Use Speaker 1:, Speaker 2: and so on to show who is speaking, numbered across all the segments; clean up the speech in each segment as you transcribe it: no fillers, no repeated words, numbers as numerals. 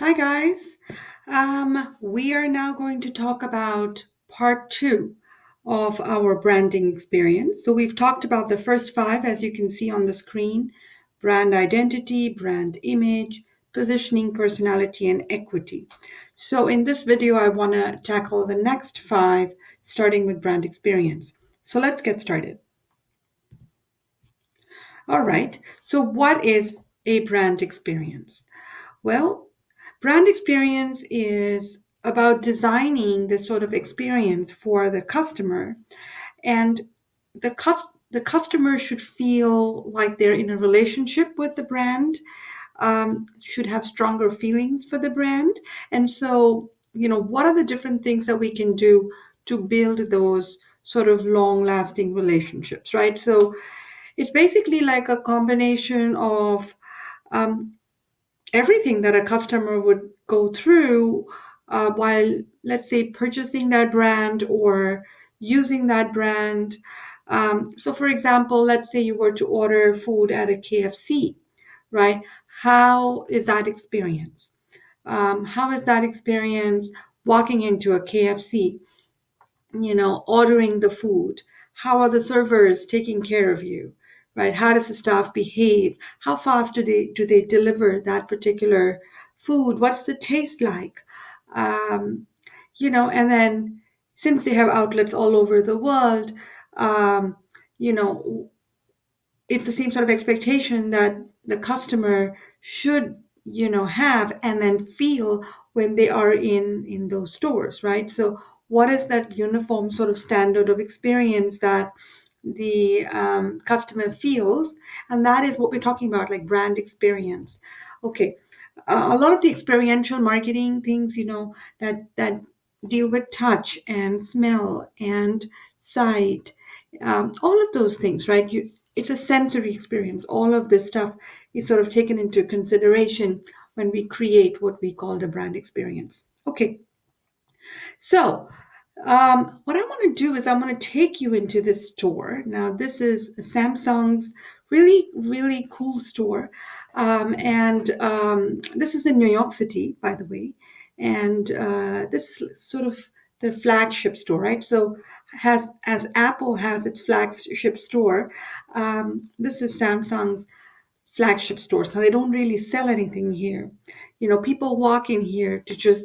Speaker 1: Hi, guys. We are now going to talk about part two of our branding experience. So, we've talked about the first five, as you can see on the screen: brand identity, brand image, positioning, personality, and equity. So, in this video, I want to tackle the next five, starting with brand experience. So, let's get started. All right. So, what is a brand experience? Well, brand experience is about designing this sort of experience for the customer, and the customer should feel like they're in a relationship with the brand, should have stronger feelings for the brand. And so, what are the different things that we can do to build those sort of long lasting relationships, right? So, it's basically like a combination of um, everything that a customer would go through while, let's say, purchasing that brand or using that brand. So, for example, let's say you were to order food at a KFC, right? How is that experience? How is that experience walking into a KFC, ordering the food? How are the servers taking care of you? Right? How does the staff behave? How fast do they deliver that particular food? What's the taste like? And then since they have outlets all over the world, um, you know, it's the same sort of expectation that the customer should have and then feel when they are in those stores, right? So what is that uniform sort of standard of experience that the customer feels? And that is what we're talking about, like brand experience. Okay. A lot of the experiential marketing things, that deal with touch and smell and sight, all of those things, right? It's a sensory experience. All of this stuff is sort of taken into consideration when we create what we call the brand experience. Okay, so what I want to do is I want to take you into this store. Now, this is Samsung's really, really cool store. And this is in New York City, by the way. And this is sort of the flagship store, right? So, as Apple has its flagship store, this is Samsung's flagship store. So, they don't really sell anything here. People walk in here to just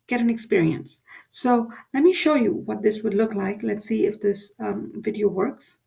Speaker 1: get an experience. So let me show you what this would look like. Let's see if this video works.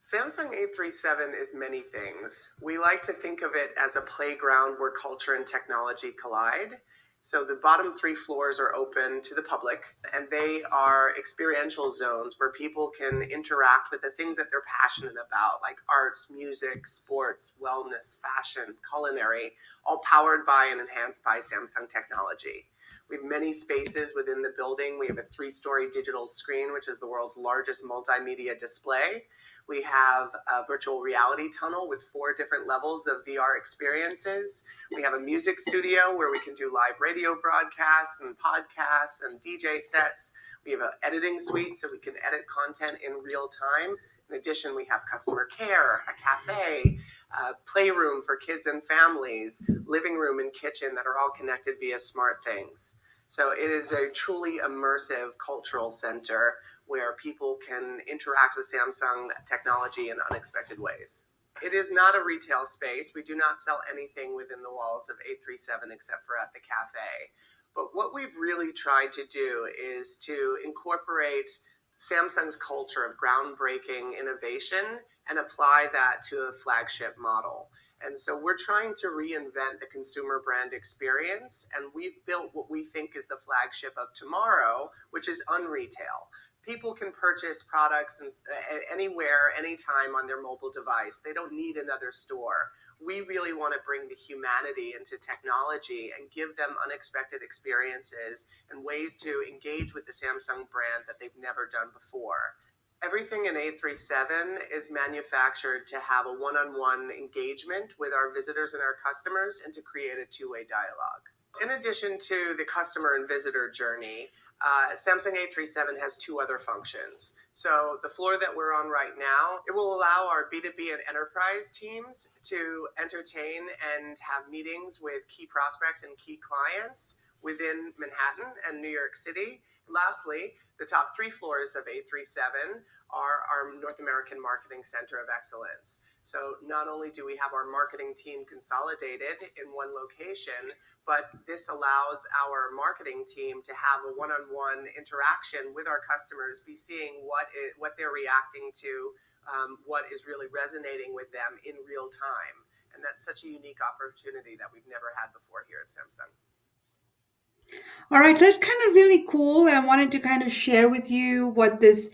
Speaker 2: Samsung 837 is many things. We like to think of it as a playground where culture and technology collide. So the bottom three floors are open to the public, and they are experiential zones where people can interact with the things that they're passionate about, like arts, music, sports, wellness, fashion, culinary, all powered by and enhanced by Samsung technology. We have many spaces within the building. We have a 3-story digital screen, which is the world's largest multimedia display. We have a virtual reality tunnel with 4 different levels of VR experiences. We have a music studio where we can do live radio broadcasts and podcasts and DJ sets. We have an editing suite so we can edit content in real time. In addition, we have customer care, a cafe, a playroom for kids and families, living room and kitchen that are all connected via SmartThings. So it is a truly immersive cultural center where people can interact with Samsung technology in unexpected ways. It is not a retail space. We do not sell anything within the walls of 837 except for at the cafe. But what we've really tried to do is to incorporate Samsung's culture of groundbreaking innovation and apply that to a flagship model. And so we're trying to reinvent the consumer brand experience, and we've built what we think is the flagship of tomorrow, which is unretail. People can purchase products anywhere, anytime on their mobile device. They don't need another store. We really want to bring the humanity into technology and give them unexpected experiences and ways to engage with the Samsung brand that they've never done before. Everything in 837 is manufactured to have a one-on-one engagement with our visitors and our customers and to create a two-way dialogue. In addition to the customer and visitor journey, Samsung 837 has 2 other functions. So the floor that we're on right now, it will allow our B2B and enterprise teams to entertain and have meetings with key prospects and key clients within Manhattan and New York City. Lastly, the top 3 floors of A37 are our North American Marketing Center of Excellence. So not only do we have our marketing team consolidated in one location, but this allows our marketing team to have a one-on-one interaction with our customers, be seeing what they're reacting to, what is really resonating with them in real time. And that's such a unique opportunity that we've never had before here at Samsung.
Speaker 1: All right, so it's kind of really cool. I wanted to kind of share with you what this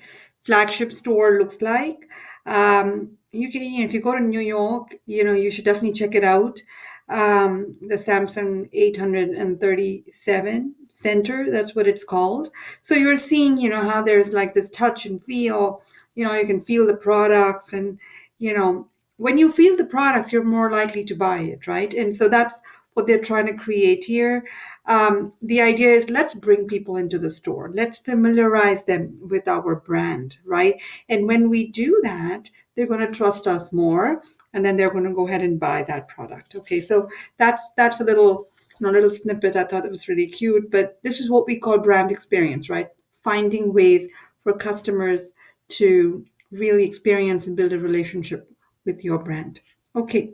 Speaker 1: flagship store looks like. You can, if you go to New York, you should definitely check it out. The Samsung 837 Center, that's what it's called. So you're seeing, how there's like this touch and feel. You can feel the products, and when you feel the products, you're more likely to buy it, right? And so that's what they're trying to create here. The idea is, let's bring people into the store. Let's familiarize them with our brand, right? And when we do that, they're going to trust us more, and then they're going to go ahead and buy that product. Okay, so that's a little snippet. I thought it was really cute, but this is what we call brand experience, right? Finding ways for customers to really experience and build a relationship with your brand. Okay.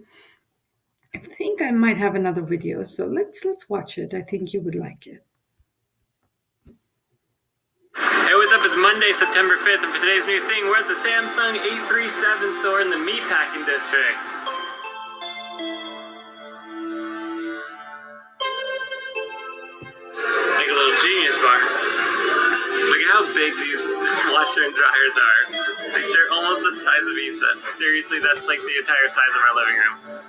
Speaker 1: I think I might have another video, so let's watch it. I think you would like it.
Speaker 3: Hey, what's up? It's Monday, September 5th, and for today's new thing, we're at the Samsung 837 store in the Meatpacking District. Like a little Genius bar. Look at how big these washer and dryers are. Like, they're almost the size of Isa. Seriously, that's like the entire size of our living room.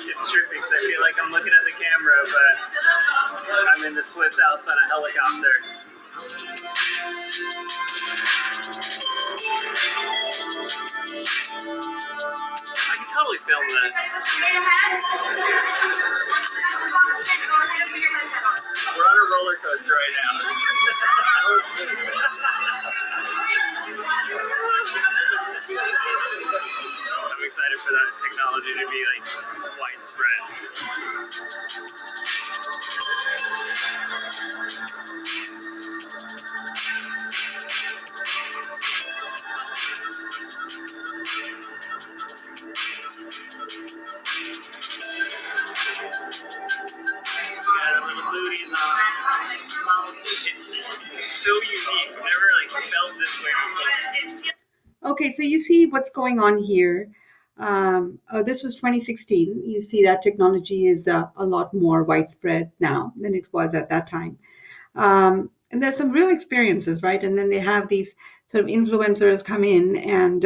Speaker 3: It's trippy because I feel like I'm looking at the camera, but I'm in the Swiss Alps on a helicopter. I can totally film this. We're on a roller coaster right now. I'm excited for that technology to be like widespread. Got a little booties on. It's so unique. I've never felt this way before.
Speaker 1: Okay, so you see what's going on here. This was 2016. You see that technology is a lot more widespread now than it was at that time. And there's some real experiences, right? And then they have these sort of influencers come in and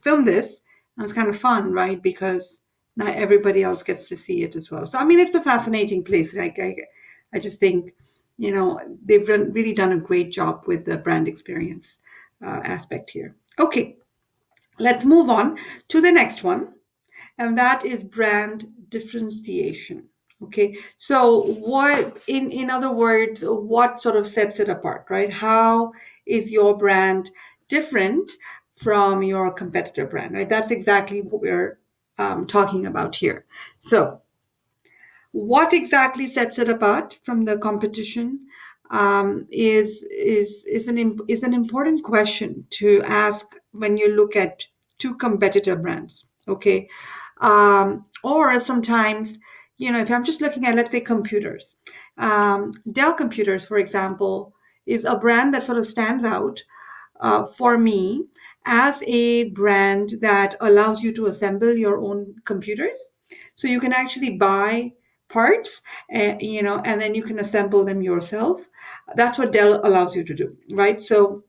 Speaker 1: film this. And it's kind of fun, right? Because now everybody else gets to see it as well. So, I mean, it's a fascinating place. Like, I just think, they've really done a great job with the brand experience aspect here. Okay, let's move on to the next one. And that is brand differentiation. Okay, so what, in other words, what sort of sets it apart, right? How is your brand different from your competitor brand, right? That's exactly what we're talking about here. So what exactly sets it apart from the competition is an important question to ask when you look at two competitor brands, okay? Or sometimes, if I'm just looking at, let's say, computers, Dell Computers, for example, is a brand that sort of stands out for me as a brand that allows you to assemble your own computers. So you can actually buy parts, and then you can assemble them yourself. That's what Dell allows you to do, right? So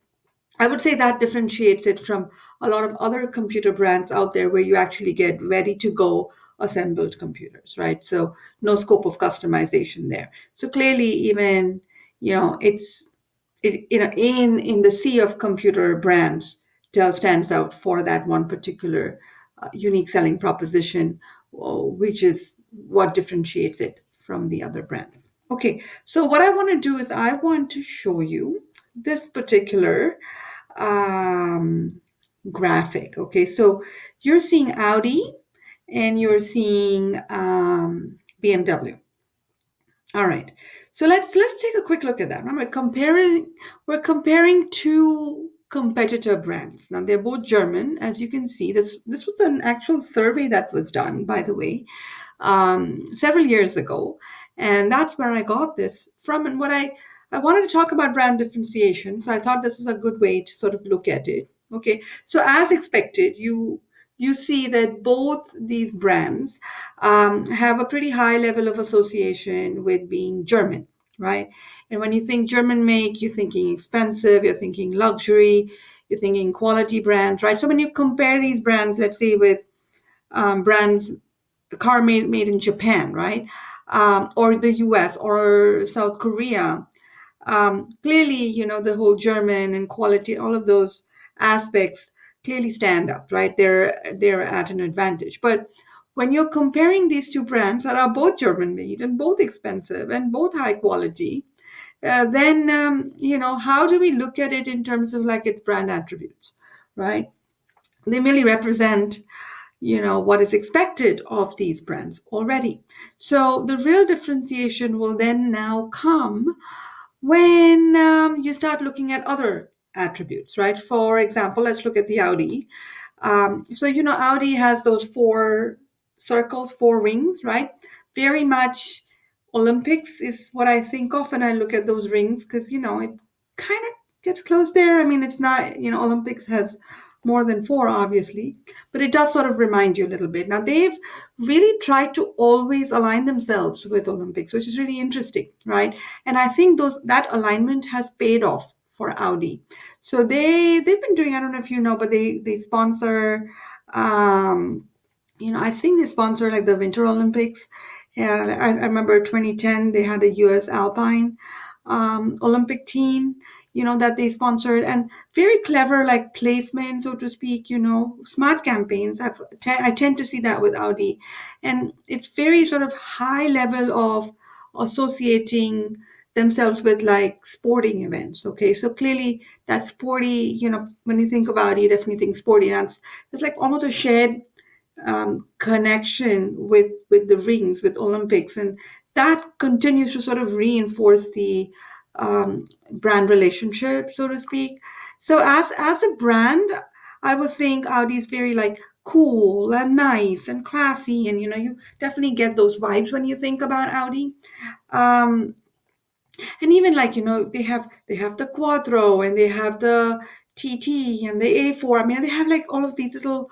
Speaker 1: I would say that differentiates it from a lot of other computer brands out there where you actually get ready to go assembled computers, right? So no scope of customization there. So clearly, even in the sea of computer brands, Dell stands out for that one particular unique selling proposition, which is what differentiates it from the other brands. Okay, so what I want to do is I want to show you this particular um, graphic. Okay, so you're seeing Audi and you're seeing BMW. All right, so let's take a quick look at that. Remember, we're comparing two competitor brands. Now they're both German, as you can see. This was an actual survey that was done, by the way, several years ago, and that's where I got this from. And what I wanted to talk about brand differentiation, so I thought this is a good way to sort of look at it. Okay, so as expected, you see that both these brands have a pretty high level of association with being German, right? And when you think German make, you're thinking expensive, you're thinking luxury, you're thinking quality brands, right? So when you compare these brands, let's say with brands, car made in Japan, right? Or the US or South Korea, clearly, the whole German and quality, all of those aspects clearly stand out, right? They're at an advantage. But when you're comparing these two brands that are both German made and both expensive and both high quality, then how do we look at it in terms of like its brand attributes, right? They merely represent what is expected of these brands already. So the real differentiation will then now come when you start looking at other attributes, right? For example, let's look at the Audi. So Audi has those four circles, four rings, right? Very much Olympics is what I think of when I look at those rings, because it kind of gets close there. I mean, it's not, Olympics has more than four, obviously, but it does sort of remind you a little bit. Now, they've really tried to always align themselves with Olympics, which is really interesting, right? And I think that alignment has paid off for Audi. So they've been doing, I don't know if you know, but they sponsor, I think they sponsor like the Winter Olympics. And I remember 2010, they had a US Alpine Olympic team, that they sponsored, and very clever like placement, so to speak, smart campaigns. I tend to see that with Audi. And it's very sort of high level of associating themselves with like sporting events. Okay, so clearly that sporty, when you think about it, you definitely think sporty. It's like almost a shared connection with the rings, with Olympics, and that continues to sort of reinforce the brand relationship, so to speak. So as a brand, I would think Audi is very like cool and nice and classy, and you definitely get those vibes when you think about Audi. Um, and even like they have the Quattro and they have the TT and the A4. I mean, they have like all of these little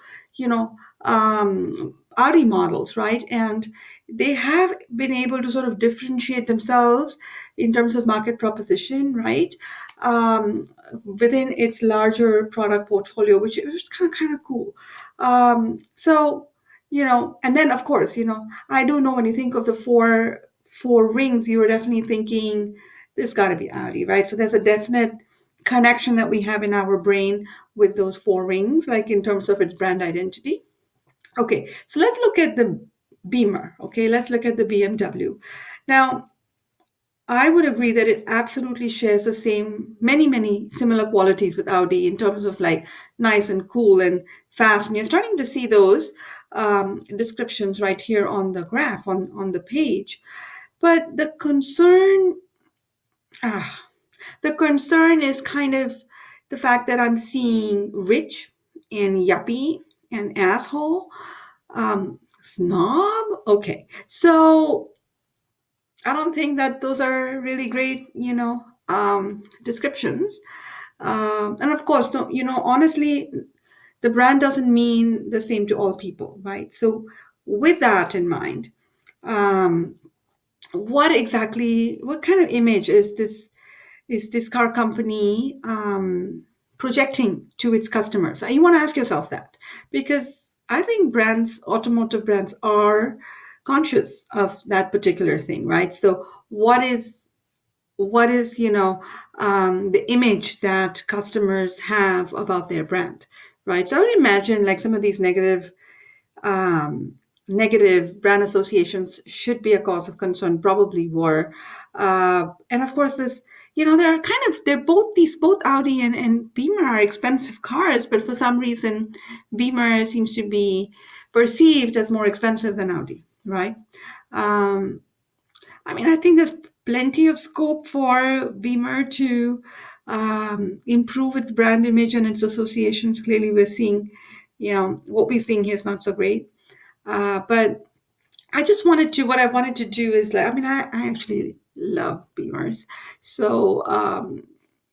Speaker 1: Audi models, right? And they have been able to sort of differentiate themselves in terms of market proposition, right? Within its larger product portfolio, which is kind of cool. So and then of course, I do know when you think of the four rings, you were definitely thinking there's got to be Audi, right? So there's a definite connection that we have in our brain with those four rings, like in terms of its brand identity. Okay, so let's look at the Beamer. Okay, let's look at the BMW. Now, I would agree that it absolutely shares the same, many similar qualities with Audi in terms of like nice and cool and fast. And you're starting to see those descriptions right here on the graph, on the page. But the concern is kind of the fact that I'm seeing rich and yuppie and asshole, snob. Okay, so I don't think that those are really great, descriptions. And of course, no, honestly, the brand doesn't mean the same to all people, right? So with that in mind, what kind of image is this car company projecting to its customers? You want to ask yourself that, because I think automotive brands are conscious of that particular thing, right? So what is the image that customers have about their brand, right? So I would imagine like some of these negative negative brand associations should be a cause of concern, probably were. And of course, they're both Audi and Beamer are expensive cars, but for some reason, Beamer seems to be perceived as more expensive than Audi, right? Um, I think there's plenty of scope for Beamer to improve its brand image and its associations. Clearly, we're seeing, what we're seeing here is not so great. But what I wanted to do is I actually love Beamers. So,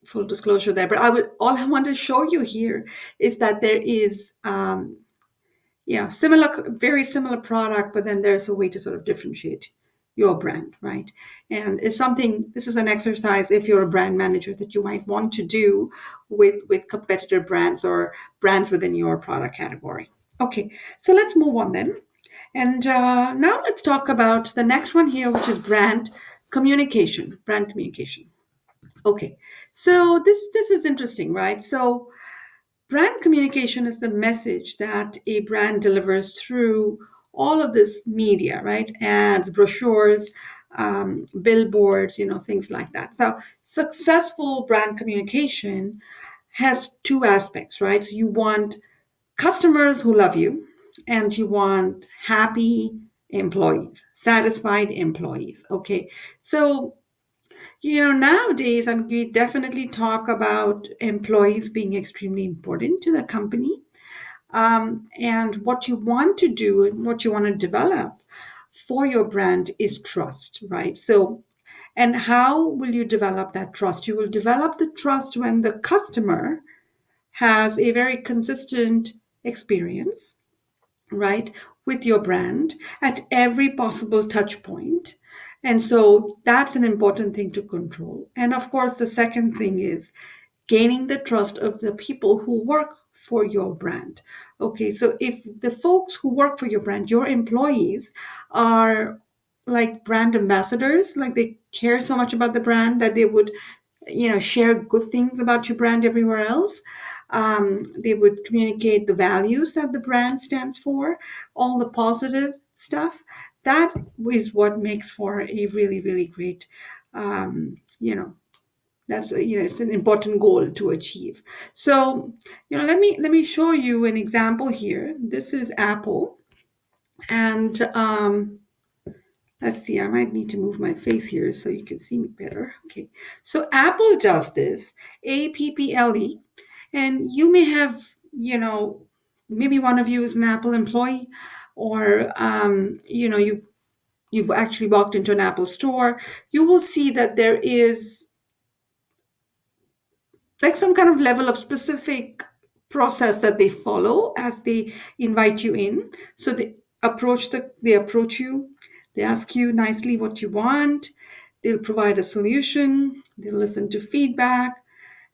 Speaker 1: full disclosure there, but all I want to show you here is that there is, very similar product, but then there's a way to sort of differentiate your brand, right? And this is an exercise if you're a brand manager that you might want to do with competitor brands or brands within your product category. Okay, so let's move on then. And now let's talk about the next one here, which is brand communication. Brand communication. Okay, so this is interesting, right? So brand communication is the message that a brand delivers through all of this media, right? Ads, brochures, billboards, things like that. So successful brand communication has two aspects, right? So you want customers who love you, and you want happy employees, satisfied employees. Okay, so nowadays, we definitely talk about employees being extremely important to the company. And what you want to do and what you want to develop for your brand is trust, right? So, and how will you develop that trust? You will develop the trust when the customer has a very consistent experience, right, with your brand at every possible touch point. And so that's an important thing to control. And of course, the second thing is gaining the trust of the people who work for your brand. Okay, so if the folks who work for your brand, your employees, are like brand ambassadors, like they care so much about the brand that they would, share good things about your brand everywhere else. They would communicate the values that the brand stands for, all the positive stuff. That is what makes for a really, really great, that's it's an important goal to achieve. So, let me show you an example here. This is Apple, and let's see. I might need to move my face here so you can see me better. Okay, so Apple does this, APPLE. And you may have, maybe one of you is an Apple employee, or, you've actually walked into an Apple store. You will see that there is like some kind of level of specific process that they follow as they invite you in. So they approach you, they ask you nicely what you want, they'll provide a solution, they'll listen to feedback.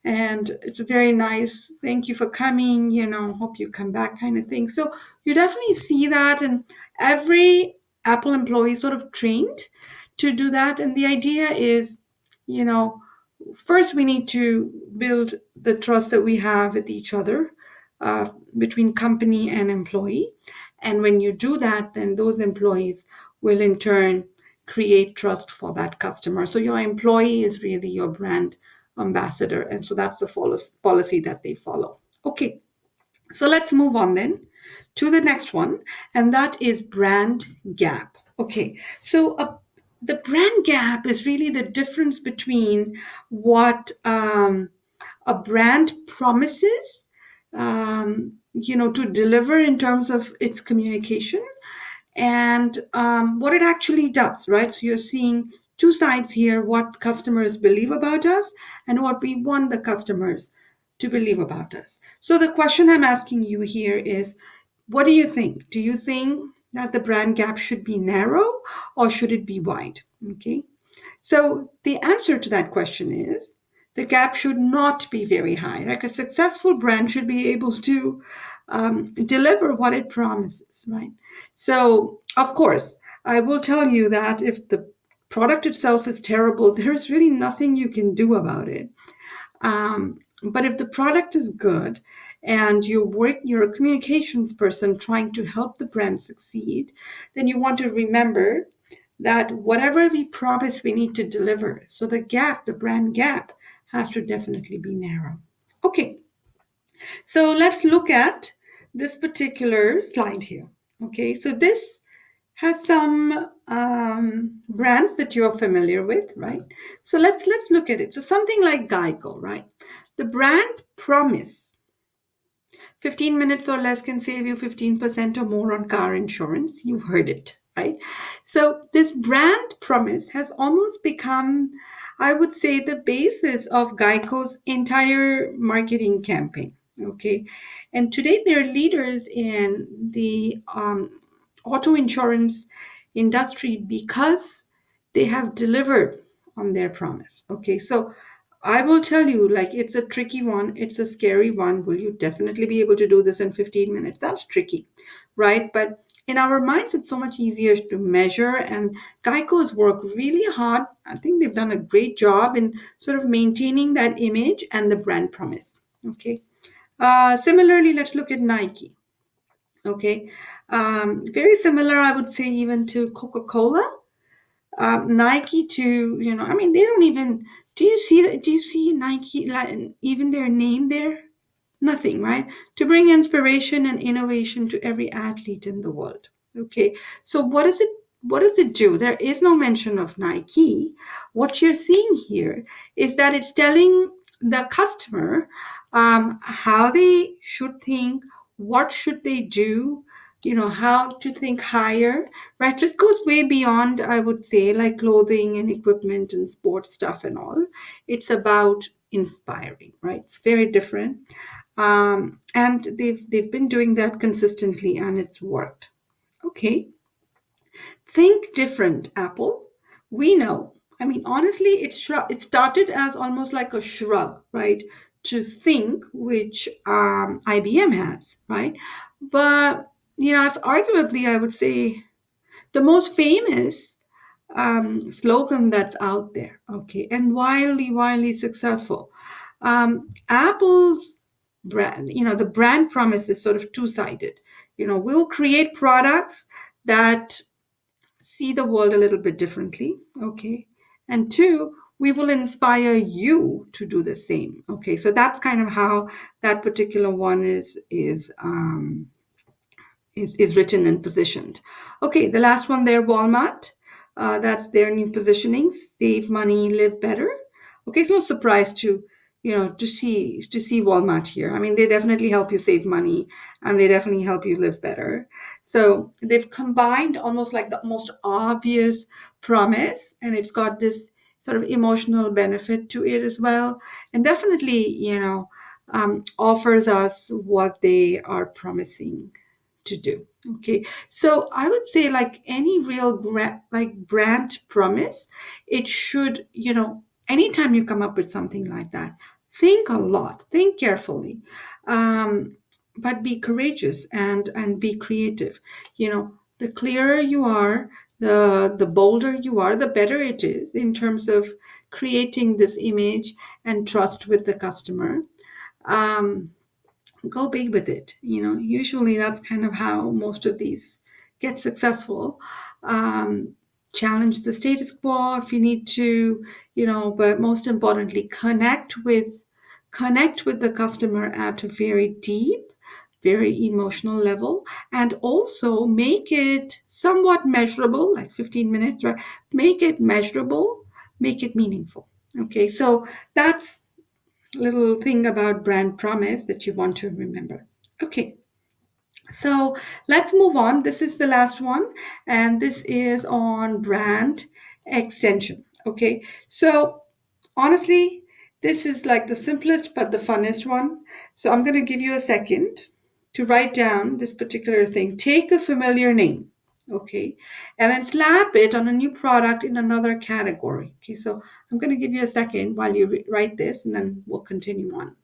Speaker 1: And it's a very nice, thank you for coming, hope you come back kind of thing. So you definitely see that, and every Apple employee is sort of trained to do that. And the idea is, first we need to build the trust that we have with each other, between company and employee. And when you do that, then those employees will in turn create trust for that customer. So your employee is really your brand ambassador. And so that's the policy that they follow. Okay, so let's move on then to the next one, and that is brand gap. Okay, so the brand gap is really the difference between what a brand promises, to deliver in terms of its communication, and what it actually does, right? So you're seeing two sides here, what customers believe about us and what we want the customers to believe about us. So the question I'm asking you here is, what do you think? Do you think that the brand gap should be narrow or should it be wide? Okay. So the answer to that question is the gap should not be very high. Like a successful brand should be able to deliver what it promises, right? So, of course, I will tell you that if the product itself is terrible, there's really nothing you can do about it. But if the product is good and you're a communications person trying to help the brand succeed, then you want to remember that whatever we promise, we need to deliver. So the brand gap, has to definitely be narrow. Okay, so let's look at this particular slide here. Okay, so this has some brands that you're familiar with, right? So let's look at it. So something like Geico, right? The brand promise, 15 minutes or less can save you 15% or more on car insurance. You've heard it, right? So this brand promise has almost become, I would say, the basis of Geico's entire marketing campaign. Okay, and today they're leaders in the auto insurance industry because they have delivered on their promise. Okay, so I will tell you, like, it's a tricky one, it's a scary one. Will you definitely be able to do this in 15 minutes? That's tricky, right? But in our minds, it's so much easier to measure, and Geico's worked really hard. I think they've done a great job in sort of maintaining that image and the brand promise. Okay. Similarly, let's look at Nike. Okay. Very similar, I would say, even to Coca-Cola. Nike to, I mean, they don't even, do you see that? Do you see Nike, like, even their name there? Nothing, right? To bring inspiration and innovation to every athlete in the world. Okay. So what does it do? There is no mention of Nike. What you're seeing here is that it's telling the customer how they should think, what should they do, how to think higher, right? So it goes way beyond, I would say, like clothing and equipment and sports stuff and all. It's about inspiring, right? It's very different. And they've been doing that consistently, and it's worked. Okay. Think different, Apple. We know. I mean, honestly, it started as almost like a shrug, right? To think, which IBM has, right? But it's arguably, I would say, the most famous slogan that's out there. Okay, and wildly successful. Apple's brand, the brand promise is sort of two-sided. We'll create products that see the world a little bit differently. Okay, and two, we will inspire you to do the same. Okay, so that's kind of how that particular one is written and positioned. Okay, the last one there, Walmart. That's their new positioning: save money, live better. Okay, so no surprise to see Walmart here. I mean, they definitely help you save money, and they definitely help you live better. So they've combined almost like the most obvious promise, and it's got this sort of emotional benefit to it as well, and definitely offers us what they are promising to do. Okay, so I would say, like any real brand promise, it should, anytime you come up with something like that, think a lot, think carefully, but be courageous and be creative. The clearer you are, the bolder you are, the better it is in terms of creating this image and trust with the customer. Go big with it. Usually that's kind of how most of these get successful. Challenge the status quo if you need to, but most importantly, connect with the customer at a very deep, very emotional level, and also make it somewhat measurable, like 15 minutes, right? Make it measurable, make it meaningful. Okay, so that's little thing about brand promise that you want to remember. Okay, so let's move on. This is the last one, and this is on brand extension. Okay, so honestly, this is like the simplest but the funnest one. So I'm going to give you a second to write down this particular thing. Take a familiar name. Okay, and then slap it on a new product in another category. Okay, so I'm going to give you a second while you write this, and then we'll continue on.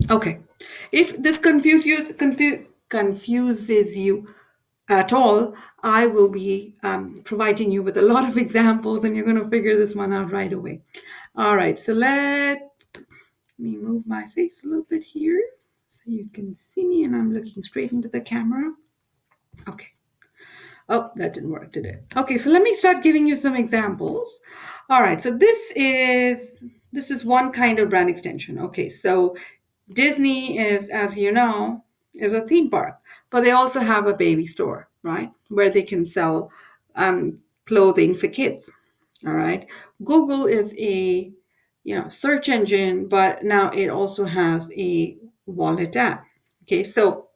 Speaker 1: Okay, if this confuses you at all, I will be providing you with a lot of examples, and you're going to figure this one out right away. All right, so let me move my face a little bit here so you can see me, and I'm looking straight into the camera. Okay. Oh, that didn't work, did it? Okay, so let me start giving you some examples. All right, so this is one kind of brand extension. Okay, so Disney is, as you know, is a theme park, but they also have a baby store, right, where they can sell clothing for kids. All right, Google is a search engine, but now it also has a wallet app. Okay, so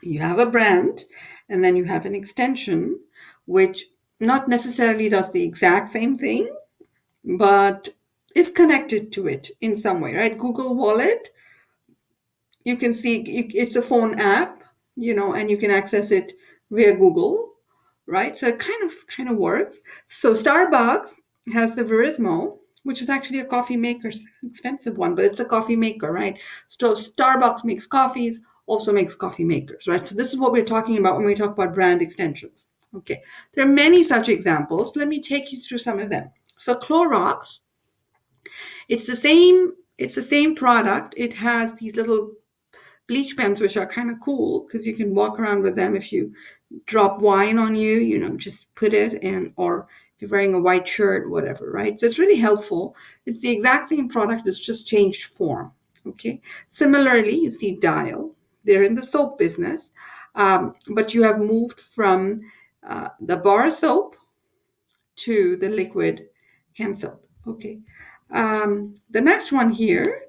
Speaker 1: you have a brand, and then you have an extension, which not necessarily does the exact same thing, but is connected to it in some way, right? Google Wallet, you can see it's a phone app, and you can access it via Google, right? So it kind of works. So Starbucks has the Verismo, which is actually a coffee maker, expensive one, but it's a coffee maker, right? So Starbucks makes coffees, also makes coffee makers, right? So this is what we're talking about when we talk about brand extensions. Okay, there are many such examples. Let me take you through some of them. So Clorox, it's the same product. It has these little bleach pens, which are kind of cool because you can walk around with them. If you drop wine on you, just put it in, or if you're wearing a white shirt, whatever, right? So it's really helpful. It's the exact same product, it's just changed form. Okay. Similarly, you see Dial. They're in the soap business, but you have moved from the bar soap to the liquid hand soap. Okay. The next one here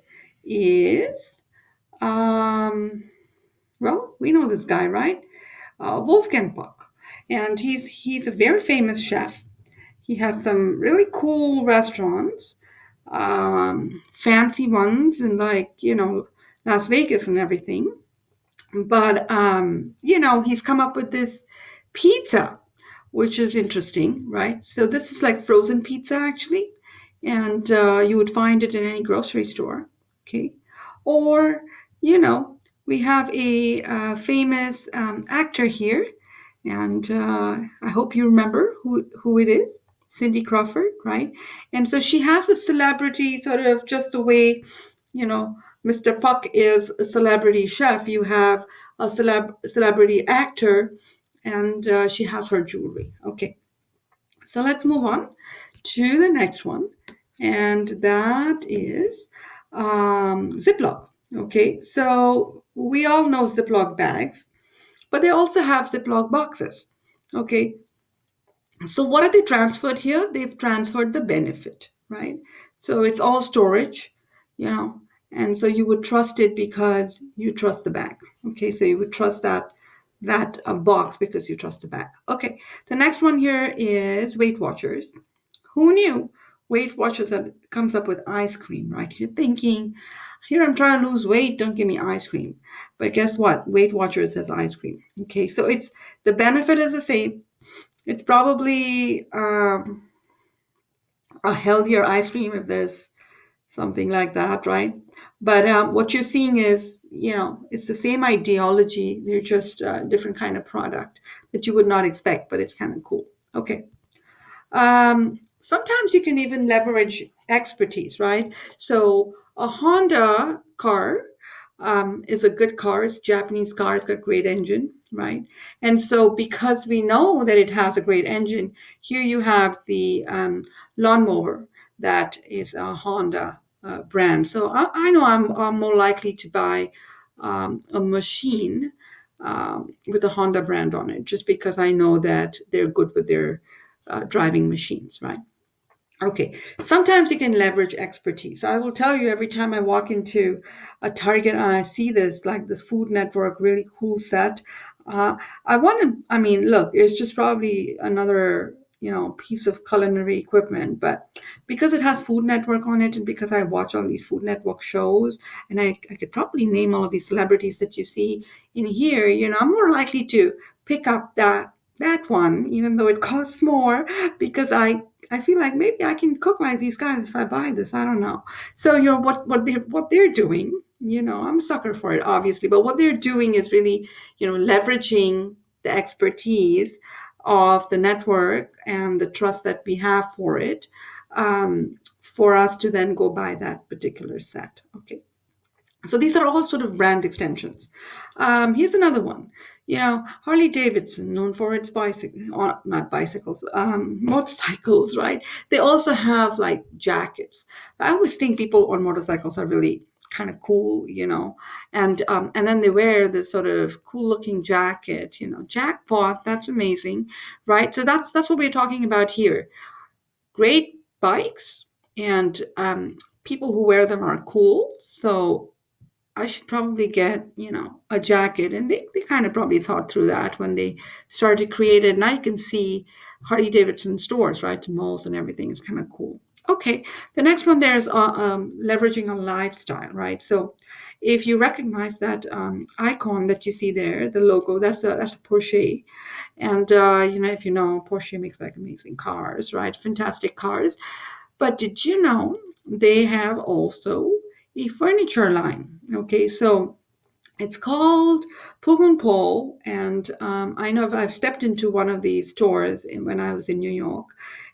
Speaker 1: is well, we know this guy, right? Wolfgang Puck. And he's a very famous chef. He has some really cool restaurants, fancy ones in Las Vegas and everything. But, he's come up with this pizza, which is interesting, right? So this is like frozen pizza, actually. And you would find it in any grocery store, okay? Or, we have a famous actor here, and I hope you remember who it is, Cindy Crawford, right? And so she has a celebrity sort of just the way, Mr. Puck is a celebrity chef. You have a celebrity actor, and she has her jewelry. Okay, so let's move on to the next one, and that is Ziploc. Okay, so we all know Ziploc bags, but they also have Ziploc boxes. Okay, so what have they transferred here? They've transferred the benefit, right? So it's all storage, and so you would trust it because you trust the bag. Okay, so you would trust that box because you trust the bag. Okay, the next one here is Weight Watchers. Who knew Weight Watchers comes up with ice cream, right? You're thinking, here I'm trying to lose weight, don't give me ice cream. But guess what? Weight Watchers has ice cream. Okay, so it's the benefit is the same. It's probably a healthier ice cream if there's something like that, right? But what you're seeing is, it's the same ideology. They're just a different kind of product that you would not expect, but it's kind of cool. Okay. Sometimes you can even leverage expertise, right? So a Honda car is a good car. It's a Japanese car. It's got a great engine, right? And so because we know that it has a great engine, here you have the lawnmower that is a Honda brand. So I know I'm more likely to buy a machine with a Honda brand on it, just because I know that they're good with their driving machines, right? Okay, sometimes you can leverage expertise. I will tell you, every time I walk into a Target and I see this Food Network really cool set, look, it's just probably another, piece of culinary equipment, but because it has Food Network on it, and because I watch all these Food Network shows, and I could probably name all of these celebrities that you see in here, I'm more likely to pick up that one, even though it costs more, because I feel like maybe I can cook like these guys if I buy this. I don't know. So what they're doing, I'm a sucker for it, obviously, but what they're doing is really, leveraging the expertise of the network and the trust that we have for it, for us to then go buy that particular set. Okay. So these are all sort of brand extensions. Here's another one. Harley Davidson, known for its not bicycles, motorcycles, right? They also have like jackets. I always think people on motorcycles are really kind of cool, and then they wear this sort of cool looking jacket, jackpot. That's amazing, right? So that's what we're talking about here. Great bikes, and people who wear them are cool. So I should probably get, a jacket. And they kind of probably thought through that when they started creating. Now you can see Harley Davidson stores, right? Malls and everything is kind of cool. Okay, the next one there is leveraging a lifestyle, right? So if you recognize that icon that you see there, the logo, that's a Porsche. And, if you know, Porsche makes like amazing cars, right? Fantastic cars. But did you know they have also a furniture line? Okay, so it's called Pug & Paul, and I know I've stepped into one of these stores when I was in New York,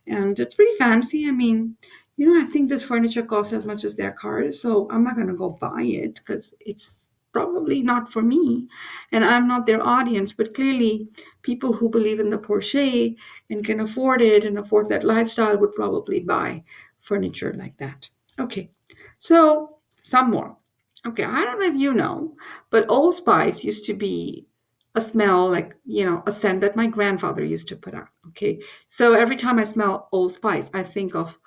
Speaker 1: and it's pretty fancy. I mean, I think this furniture costs as much as their cars, so I'm not going to go buy it because it's probably not for me, and I'm not their audience. But clearly, people who believe in the Porsche and can afford it and afford that lifestyle would probably buy furniture like that. Okay, so some more. Okay, I don't know if you know, but Old Spice used to be a smell like, a scent that my grandfather used to put out. Okay, so every time I smell Old Spice, I think of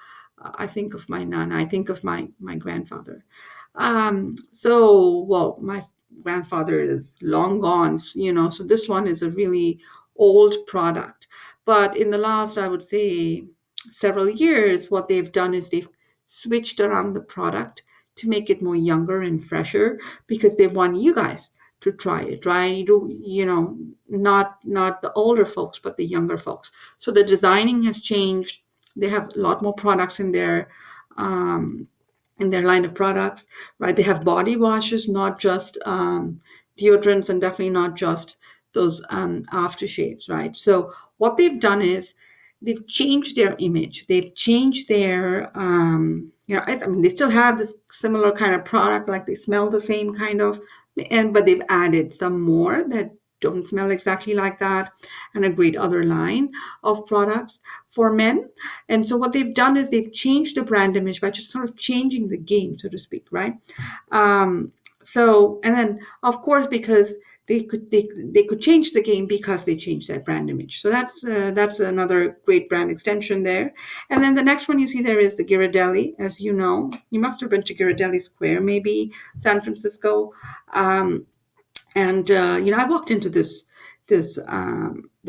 Speaker 1: my nana, I think of my grandfather. Well, my grandfather is long gone, so this one is a really old product. But in the last, I would say, several years, what they've done is they've switched around the product to make it more younger and fresher because they want you guys to try it, right? Not the older folks, but the younger folks. So the designing has changed. They have a lot more products in their line of products, right? They have body washes, not just deodorants, and definitely not just those aftershaves, right? So what they've done is they've changed their image. They've changed their, they still have this similar kind of product, like they smell the same kind of, but they've added some more that don't smell exactly like that, and a great other line of products for men. And so what they've done is they've changed the brand image by just sort of changing the game, so to speak, right? And then of course, because they could change the game because they changed that brand image. So that's another great brand extension there. And then the next one you see there is the Ghirardelli. As you know, you must have been to Ghirardelli Square, maybe San Francisco. I walked into this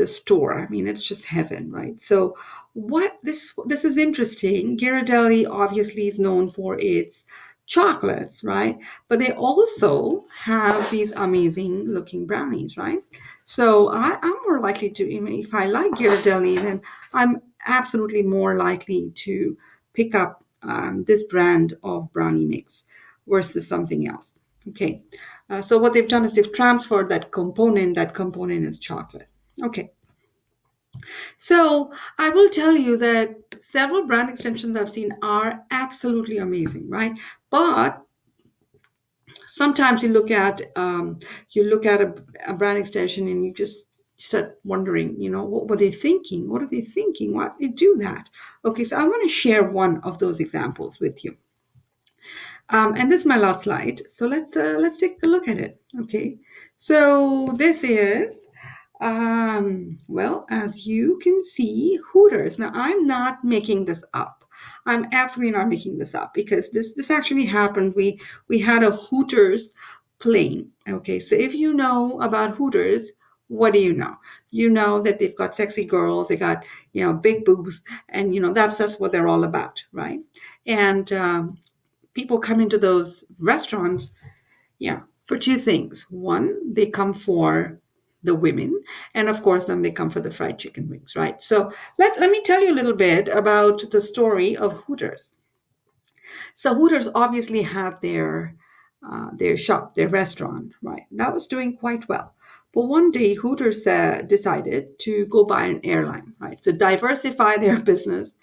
Speaker 1: store. I mean, it's just heaven, right? So this is interesting. Ghirardelli obviously is known for its chocolates, right? But they also have these amazing looking brownies, right? So I'm more likely to, if I like Ghirardelli, then I'm absolutely more likely to pick up this brand of brownie mix versus something else. Okay. So what they've done is they've transferred that component. That component is chocolate. Okay. So I will tell you that several brand extensions I've seen are absolutely amazing, right? But sometimes you look at a brand extension and you just start wondering, what were they thinking? What are they thinking? Why did they do that? Okay, so I want to share one of those examples with you. And this is my last slide. So let's take a look at it. Okay. So this is, as you can see, Hooters. Now I'm not making this up. I'm absolutely not making this up because this actually happened. We had a Hooters plane. Okay. So if you know about Hooters, what do you know? You know that they've got sexy girls, they got, big boobs, and that's what they're all about, right? And people come into those restaurants, for two things. One, they come for the women, and of course, then they come for the fried chicken wings, right? So let me tell you a little bit about the story of Hooters. So Hooters obviously had their shop, their restaurant, right? That was doing quite well. But one day, Hooters decided to go buy an airline, right? So diversify their business.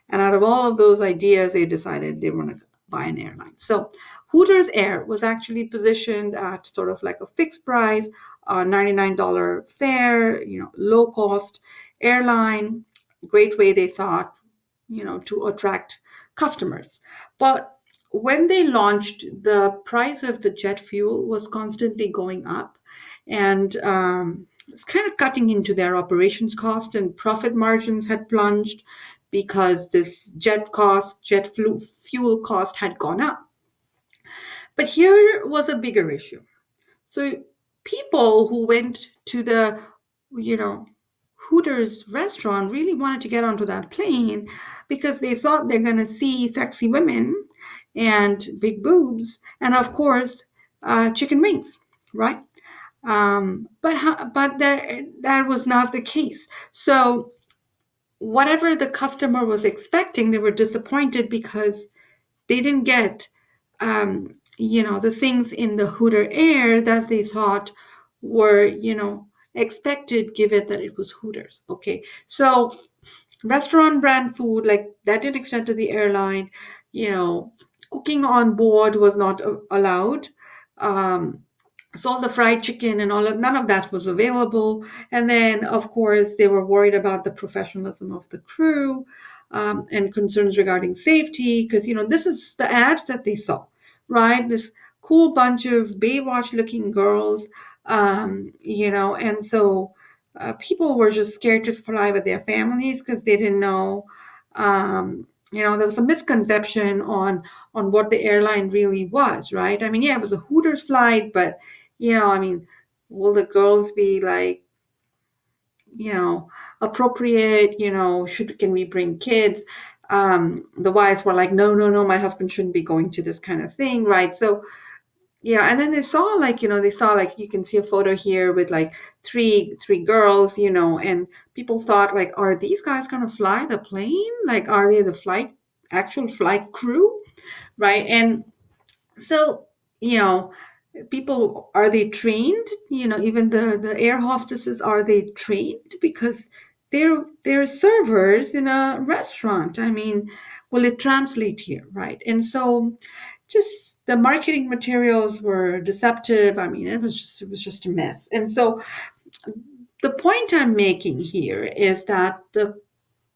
Speaker 1: And out of all of those ideas, they decided they were going to buy an airline. So Hooters Air was actually positioned at sort of like a fixed price, $99 fare, low cost airline, great way they thought, to attract customers. But when they launched, the price of the jet fuel was constantly going up, and it's kind of cutting into their operations cost, and profit margins had plunged because this jet fuel cost had gone up. But here was a bigger issue. So people who went to the, Hooters restaurant really wanted to get onto that plane because they thought they're going to see sexy women and big boobs, and of course, chicken wings, right? But that was not the case. So whatever the customer was expecting, they were disappointed because they didn't get, the things in the Hooter Air that they thought were, expected, given that it was Hooters. Okay, so restaurant brand food, like, that didn't extend to the airline. Cooking on board was not allowed. So all the fried chicken and none of that was available. And then, of course, they were worried about the professionalism of the crew, and concerns regarding safety, because, this is the ads that they saw, right? This cool bunch of Baywatch looking girls, and so people were just scared to fly with their families because they didn't know. There was a misconception on what the airline really was, right? I mean, yeah, it was a Hooters flight, but will the girls be like, appropriate? Can we bring kids? The wives were like, no, my husband shouldn't be going to this kind of thing, right? So, yeah, and then they saw like, you can see a photo here with like three girls, and people thought like, are these guys going to fly the plane? Like, are they the actual flight crew, right? And so, people, are they trained? Even the air hostesses, are they trained? Because they're servers in a restaurant. I mean, will it translate here, right? And so, just the marketing materials were deceptive. I mean, it was just a mess. And so, the point I'm making here is that the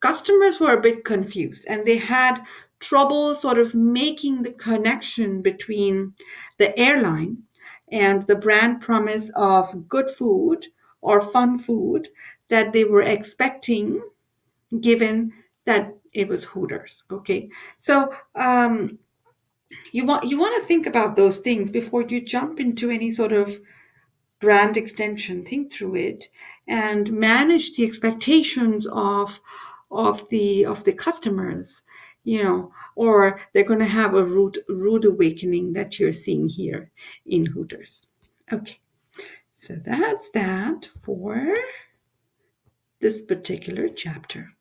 Speaker 1: customers were a bit confused, and they had trouble sort of making the connection between the airline and the brand promise of good food or fun food that they were expecting, given that it was Hooters. Okay, so you want to think about those things before you jump into any sort of brand extension. Think through it and manage the expectations of the customers, or they're going to have a rude awakening that you're seeing here in Hooters. Okay, so that's that for this particular chapter.